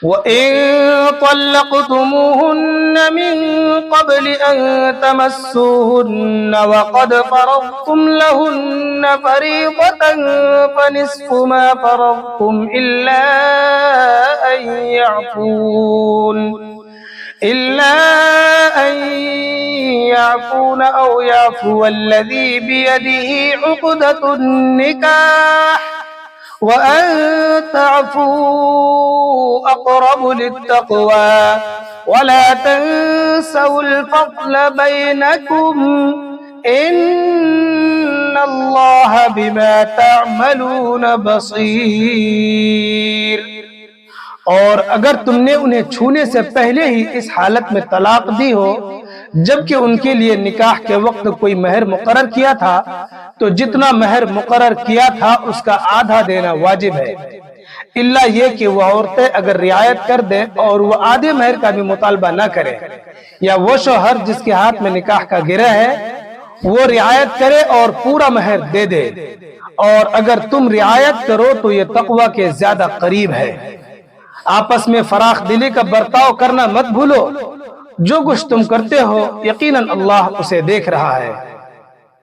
वइन तल्लक़्तुमूहुन्न मिन क़ब्ल अन तमस्सूहुन्न वक़द फ़रज़्तुम लहुन्न फ़रीज़तन फ़निस्फ़ु मा फ़रज़्तुम इल्ला अन यअफ़ून औ यअफ़ुवल्लज़ी बियदिही उक़दतुन निकाह व अन तअफ़ू अक़रबु लित्तक़वा वला तंसवुल फ़ज़्ल बैनकुम इन्नल्लाह बिमा तअमलून बसीर। और अगर तुमने उन्हें छूने से पहले ही इस हालत में तलाक दी हो जबकि उनके लिए निकाह के वक्त कोई महर मुकर्रर किया था, तो जितना महर मुकर्रर किया था उसका आधा देना वाजिब है, इल्ला ये कि वह औरतें अगर रियायत कर दें और वह आधे महर का भी मुतालबा न करें, या वो शौहर जिसके हाथ में निकाह का गिरह है वो रियायत करे और पूरा महर दे दे। और अगर तुम रियायत करो तो ये तक़वा के ज्यादा करीब है। आपस में फराख दिली का बर्ताव करना मत भूलो। जो कुछ तुम करते हो यकीनन अल्लाह उसे देख रहा है।